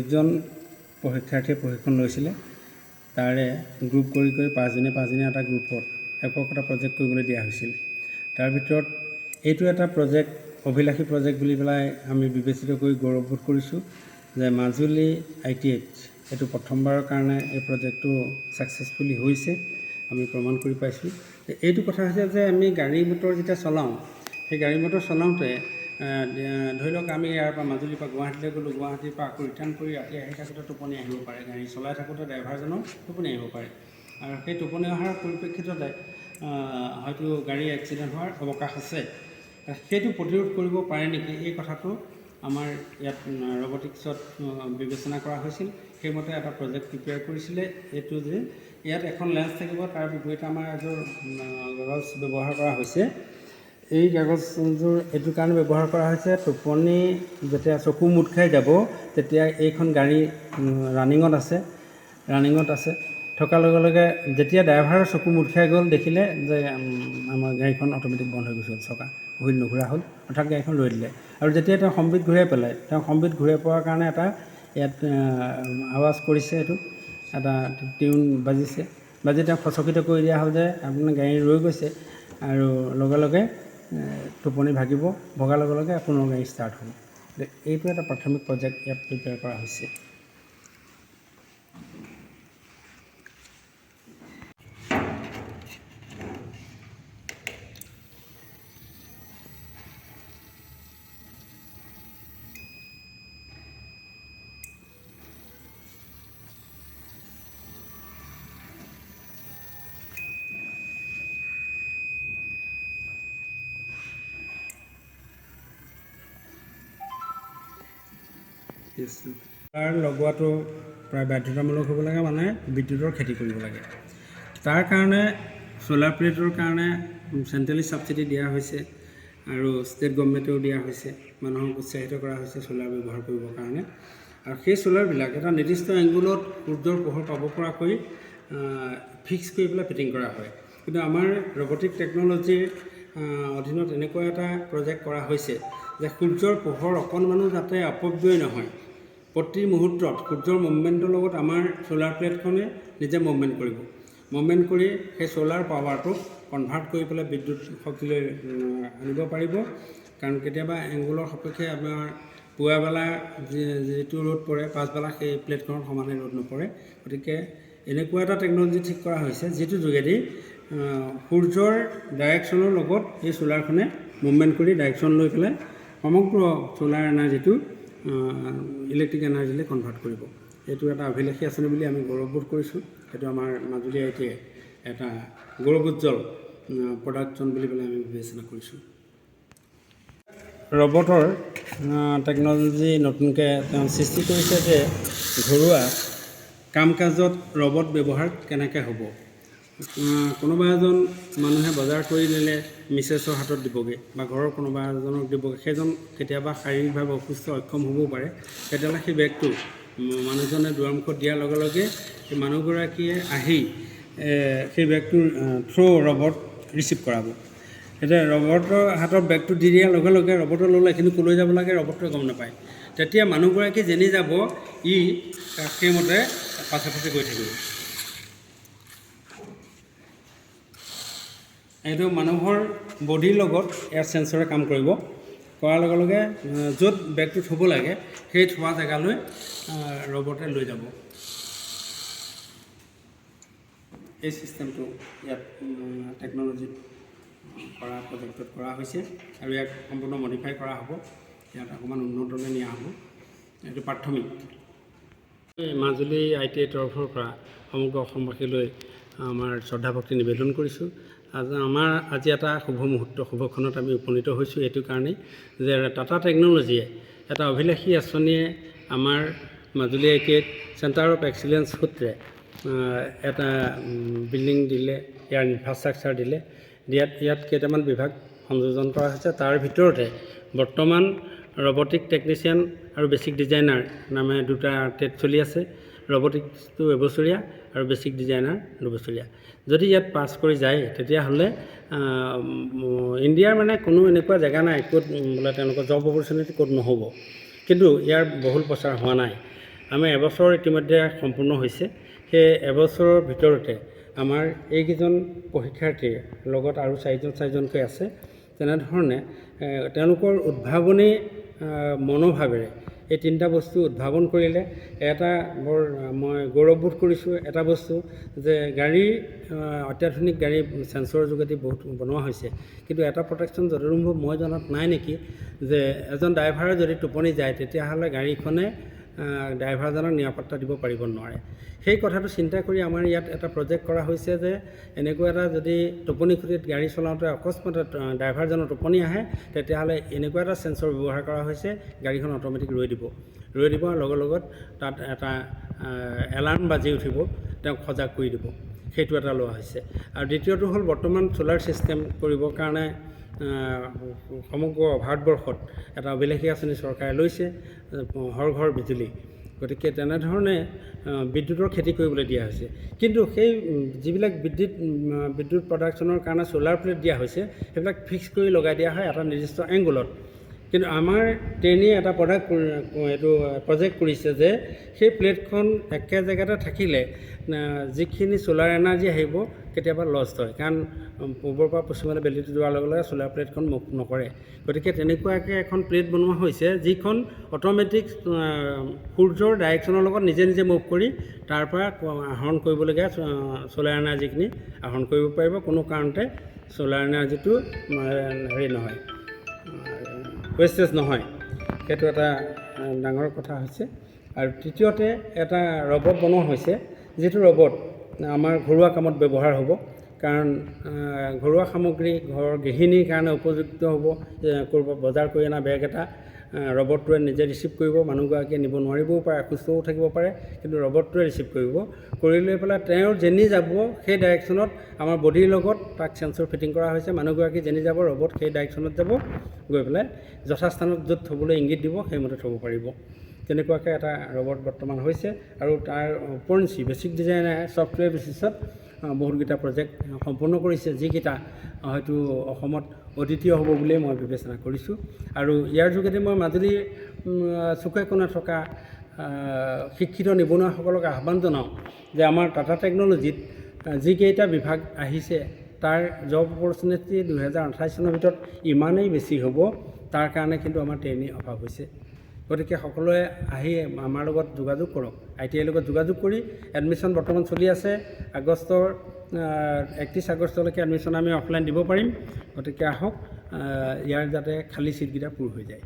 20জন পৰীক্ষাৰ্থীয়ে প্ৰশিক্ষণ লৈছিলে। তাৰে গ্ৰুপ কৰি 5জনে এটা গ্ৰুপত এককটা প্ৰজেক্ট কৰিবলৈ দিয়া হৈছিল। তাৰ ভিতৰত এইটো এটা প্ৰজেক্ট অভিলাষী প্ৰজেক্ট বুলি পেলাই আমি বিবেচিত কৰি গৌৰৱবোধ কৰিছোঁ যে মাজুলী ITIত এইটো প্ৰথমবাৰৰ কাৰণে এই প্ৰজেক্টটো ছাকচেছফুলি হৈছে। আমি প্ৰমাণ কৰি পাইছোঁ। এইটো কথা হৈছে যে আমি গাড়ী মটৰ যেতিয়া চলাওঁ, সেই গাড়ী মটৰ চলাওঁতে ধৰি লওক আমি ইয়াৰ পৰা মাজুলীৰ পৰা গুৱাহাটীলৈ গ'লোঁ, গুৱাহাটীৰ পৰা আকৌ ৰিটাৰ্ণ কৰি ৰাতি আহি থাকোঁতে টোপনি আহিব পাৰে, গাড়ী চলাই থাকোঁতে ড্ৰাইভাৰজনৰ টোপনি আহিব পাৰে। আৰু সেই টোপনি অহাৰ পৰিপ্ৰেক্ষিততে হয়তো গাড়ী এক্সিডেণ্ট হোৱাৰ অৱকাশ আছে। সেইটো প্ৰতিৰোধ কৰিব পাৰে নেকি, এই কথাটো আমাৰ ইয়াত ৰবটিক্সত বিবেচনা কৰা হৈছিল। সেইমতে এটা প্ৰজেক্ট প্ৰিপেয়াৰ কৰিছিলে। এইটো যে ইয়াত এখন লেন্স থাকিব, তাৰ বিপৰীতে আমাৰ এযোৰ কাগজ ব্যৱহাৰ কৰা হৈছে। এই কাগজযোৰ এইটো কাৰণে ব্যৱহাৰ কৰা হৈছে, টোপনি যেতিয়া চকু মুদ খাই যাব তেতিয়া এইখন গাড়ী ৰানিঙত আছে থকাৰ লগে লগে যেতিয়া ড্ৰাইভাৰৰ চকু মুদ খাই গ'ল, দেখিলে যে আমাৰ গাড়ীখন অট'মেটিক বন্ধ হৈ গৈছিল, চকা হুইল নুঘূৰা হ'ল, অৰ্থাৎ গাড়ীখন ৰৈ দিলে। আৰু যেতিয়া তেওঁ সম্বিত ঘূৰাই পেলাই, তেওঁ সম্বিত ঘূৰাই পোৱাৰ কাৰণে এটা ইয়াত আৱাজ কৰিছে, এইটো এটা টিউন বাজিছে, বাজি তেওঁক সচকিত কৰি দিয়া হ'ল যে আপোনাৰ গাড়ী ৰৈ গৈছে আৰু লগে লগে টোপনি ভগাৰ লগে লগে পুনৰ গাড়ী ষ্টাৰ্ট হ'ব। এইটো এটা প্ৰাথমিক প্ৰজেক্ট ইয়াত প্ৰিপেয়াৰ কৰা হৈছে। তাৰ লগোৱাটো প্ৰায় বাধ্যতামূলক হ'ব লাগে, মানে বিদ্যুতৰ খেতি কৰিব লাগে। তাৰ কাৰণে চ'লাৰ প্লেটৰ কাৰণে চেণ্ট্ৰেলি ছাবচিডি দিয়া হৈছে আৰু ষ্টেট গভৰ্ণমেণ্টেও দিয়া হৈছে, মানুহক উৎসাহিত কৰা হৈছে চ'লাৰ ব্যৱহাৰ কৰিবৰ কাৰণে। আৰু সেই চ'লাৰবিলাক এটা নিৰ্দিষ্ট এংগুলত সূৰ্যৰ পোহৰ পাব পৰাকৈ ফিক্স কৰি পেলাই ফিটিং কৰা হয়। কিন্তু আমাৰ ৰবটিক টেকন'লজিৰ অধীনত এনেকুৱা এটা প্ৰজেক্ট কৰা হৈছে যে সূৰ্যৰ পোহৰ অকণমানো যাতে অপব্যয় নহয়, প্ৰতি মুহূৰ্তত সূৰ্যৰ মুভমেণ্টৰ লগত আমাৰ চ'লাৰ প্লেটখনে নিজে মুভমেণ্ট কৰিব। মুভমেণ্ট কৰি সেই চ'লাৰ পাৱাৰটোক কনভাৰ্ট কৰি পেলাই বিদ্যুৎ শক্তিলৈ আনিব পাৰিব। কাৰণ কেতিয়াবা এংগুলৰ সপক্ষে আমাৰ পুৱাবেলা যিটো ৰ'দ পৰে, পাছবেলা সেই প্লেটখনত সমানে ৰ'দ নপৰে। গতিকে এনেকুৱা এটা টেকন'লজি ঠিক কৰা হৈছে যিটো যোগেদি সূৰ্যৰ ডাইৰেকশ্যনৰ লগত এই চ'লাৰখনে মুভমেণ্ট কৰি ডাইৰেকশ্যন লৈ পেলাই সমগ্ৰ চ'লাৰ এনাৰ্জিটো ইলেক্ট্ৰিক এনাৰ্জিলৈ কনভাৰ্ট কৰিব। এইটো এটা অভিলাষী আঁচনি বুলি আমি গৌৰৱবোধ কৰিছোঁ। সেইটো আমাৰ মাজুলী ITIয়ে এটা গৌৰৱোজ্জ্বল প্ৰডাকশ্যন বুলি পেলাই আমি বিবেচনা কৰিছোঁ। ৰবটৰ টেকন'লজি নতুনকৈ তেওঁ সৃষ্টি কৰিছে যে ঘৰুৱা কাম কাজত ৰবট ব্যৱহাৰ কেনেকৈ হ'ব। কোনোবা এজন মানুহে বজাৰ কৰি নিলে মিছেছৰ হাতত দিবগৈ বা ঘৰৰ কোনোবা এজনক দিবগৈ, সেইজন কেতিয়াবা শাৰীৰিকভাৱে অসুস্থ অক্ষম হ'বও পাৰে। তেতিয়াহ'লে সেই বেগটো মানুহজনে দুৱাৰমুখত দিয়াৰ লগে লগে সেই মানুহগৰাকীয়ে আহি সেই বেগটোৰ ৰবট ৰিচিভ কৰাব। এতিয়া ৰবটৰ হাতত বেগটো দি দিয়াৰ লগে লগে ৰবটৰ ল'লে এইখিনি ক'লৈ যাব লাগে ৰবটটোৱে গম নাপায়। তেতিয়া মানুহগৰাকী যেনি যাব সেইমতে পাছে পাছে গৈ থাকিব। এইটো মানুহৰ বডিৰ লগত এয়াৰ চেঞ্চৰে কাম কৰিব, কৰাৰ লগে লগে য'ত বেগটো থ'ব লাগে সেই থোৱা জেগালৈ ৰবটে লৈ যাব। এই চিষ্টেমটো ইয়াত টেকন'লজিত কৰা প্ৰজেক্টত কৰা হৈছে আৰু ইয়াক সম্পূৰ্ণ মডিফাই কৰা হ'ব। ইয়াত অকণমান উন্নতলৈ নিয়া হ'ব। এইটো প্ৰাথমিক। মাজুলী ITIৰ তৰফৰ পৰা সমগ্ৰ অসমবাসীলৈ আমাৰ শ্ৰদ্ধা ভক্তি নিবেদন কৰিছোঁ। আমাৰ আজি এটা শুভ মুহূৰ্ত, শুভক্ষণত আমি উপনীত হৈছোঁ। এইটো কাৰণেই যে টাটা টেকন'লজিয়ে এটা অভিলাষী আঁচনিয়ে আমাৰ মাজুলী ITIত চেণ্টাৰ অফ এক্সিলেঞ্চ সূত্ৰে এটা বিল্ডিং দিলে, ইয়াৰ ইনফ্ৰাষ্ট্ৰাকচাৰ দিলে। ইয়াত কেইটামান বিভাগ সংযোজন কৰা হৈছে। তাৰ ভিতৰতে বৰ্তমান ৰবটিক টেকনিচিয়ান আৰু বেচিক ডিজাইনাৰ নামে দুটা টেট চলি আছে। ৰবটিক্সটো এবছৰীয়া আৰু বেচিক ডিজাইনাৰ 2 বছৰীয়া। যদি ইয়াত পাছ কৰি যায় তেতিয়াহ'লে ইণ্ডিয়াৰ মানে কোনো এনেকুৱা জেগা নাই ক'ত বোলে তেওঁলোকৰ জব অপৰচুনিটি ক'ত নহ'ব। কিন্তু ইয়াৰ বহুল প্ৰচাৰ হোৱা নাই। আমাৰ এবছৰ ইতিমধ্যে সম্পূৰ্ণ হৈছে। সেই এবছৰৰ ভিতৰতে আমাৰ এইকেইজন পৰীক্ষাৰ্থীৰ লগত আৰু চাৰিজনকৈ আছে। তেনেধৰণে তেওঁলোকৰ উদ্ভাৱনী মনোভাৱেৰে এই তিনিটা বস্তু উদ্ভাৱন কৰিলে এটা বৰ মই গৌৰৱবোধ কৰিছোঁ। এটা বস্তু যে গাড়ী অত্যাধুনিক গাড়ী চেন্সৰৰ যোগেদি বহুত বনোৱা হৈছে, কিন্তু এটা প্ৰটেকশ্যন যদিও মই জনাত নাই নেকি যে এজন ড্ৰাইভাৰে যদি টোপনি যায় তেতিয়াহ'লে গাড়ীখনে ড্ৰাইভাৰজনক নিৰাপত্তা দিব পাৰিব নোৱাৰে। সেই কথাটো চিন্তা কৰি আমাৰ ইয়াত এটা প্ৰজেক্ট কৰা হৈছে যে এনেকুৱা এটা যদি টোপনি খুটিত গাড়ী চলাওঁতে অকস্মাতে ড্ৰাইভাৰজনৰ টোপনি আহে তেতিয়াহ'লে এনেকুৱা এটা চেন্সৰ ব্যৱহাৰ কৰা হৈছে, গাড়ীখন অট'মেটিক ৰৈ দিব আৰু লগত তাত এটা এলাৰ্ম বাজি উঠিব, তেওঁক সজাগ কৰি দিব। সেইটো এটা লোৱা হৈছে। আৰু দ্বিতীয়টো হ'ল বৰ্তমান ছ'লাৰ ছিষ্টেম কৰিবৰ কাৰণে সমগ্ৰ ভাৰতবৰ্ষত এটা অভিলাষী আঁচনি চৰকাৰে লৈছে, হৰ ঘৰ বিজুলী। গতিকে তেনেধৰণে বিদ্যুতৰ খেতি কৰিবলৈ দিয়া হৈছে। কিন্তু সেই যিবিলাক বিদ্যুৎ প্ৰডাকশ্যনৰ কাৰণে ছ'লাৰ প্লেট দিয়া হৈছে সেইবিলাক ফিক্স কৰি লগাই দিয়া হয় এটা নিৰ্দিষ্ট এংগুলত। কিন্তু আমাৰ ট্ৰেইনিয়ে এটা প্ৰজেক্ট কৰিছে যে সেই প্লেটখন একে জেগাতে থাকিলে যিখিনি ছ'লাৰ এনাৰ্জি আহিব কেতিয়াবা লষ্ট হয়, কাৰণ পূবৰ পৰা পশ্চিমলৈ বেলিটো যোৱাৰ লগে লগে ছ'লাৰ প্লেটখন মুভ নকৰে। গতিকে তেনেকুৱাকৈ এখন প্লেট বনোৱা হৈছে যিখন অট'মেটিক সূৰ্যৰ ডাইৰেকশ্যনৰ লগত নিজে নিজে মুভ কৰি তাৰ পৰা আহৰণ কৰিবলগীয়া ছ'লাৰ এনাৰ্জিখিনি আহৰণ কৰিব পাৰিব। কোনো কাৰণতে ছ'লাৰ এনাৰ্জিটো নহয়, ৱেষ্টেজ নহয়। সেইটো এটা ডাঙৰ কথা হৈছে। আৰু তৃতীয়তে এটা ৰবট বনোৱা হৈছে, যিটো ৰবট আমাৰ ঘৰুৱা কামত ব্যৱহাৰ হ'ব, কাৰণ ঘৰুৱা সামগ্ৰী ঘৰৰ গৃহিণীৰ কাৰণে উপযুক্ত হ'ব। বজাৰ কৰি অনা বেগ এটা ৰবটটোৱে নিজে ৰিচিভ কৰিব। মানুহগৰাকীয়ে নিব নোৱাৰিবও পাৰে, অসুস্থও থাকিব পাৰে, কিন্তু ৰবটটোৱে ৰিচিভ কৰি লৈ পেলাই তেওঁ যেনি যাব সেই ডাইৰেকশ্যনত আমাৰ বডিৰ লগত তাক চেন্সৰ ফিটিং কৰা হৈছে। মানুহগৰাকী যেনি যাব ৰবট সেই ডাইৰেকশ্যনত যাব, গৈ পেলাই যথাস্থানত য'ত থ'বলৈ ইংগিত দিব সেইমতে থ'ব পাৰিব। তেনেকুৱাকৈ এটা ৰবট বৰ্তমান হৈছে। আৰু তাৰ ওপৰঞ্চি বেছিক ডিজাইনাৰে ছফ্টৱেৰ বেচিছত বহুতকেইটা প্ৰজেক্ট সম্পূৰ্ণ কৰিছে, যিকেইটা হয়তো অসমত অদ্বিতীয় হ'ব বুলিয়েই মই বিবেচনা কৰিছোঁ। আৰু ইয়াৰ যোগেদি মই মাজুলীৰ চুকে কোণে থকা শিক্ষিত নিবনুৱাসকলক আহ্বান জনাওঁ যে আমাৰ টাটা টেকন'লজিত যিকেইটা বিভাগ আহিছে তাৰ জব অপৰচুনিটি 2028 চনৰ ভিতৰত ইমানেই বেছি হ'ব, তাৰ কাৰণে কিন্তু আমাৰ ট্ৰেইনিৰ অভাৱ হৈছে। গতিকে সকলোৱে আহি আমাৰ লগত যোগাযোগ কৰক, ITIৰ লগত যোগাযোগ কৰি এডমিশ্যন বৰ্তমান চলি আছে। 31 আগষ্টলৈকে এডমিশ্যন আমি অফলাইন দিব পাৰিম। গতিকে আহক, ইয়াৰ যাতে খালী ছিটকেইটা পূৰ হৈ যায়।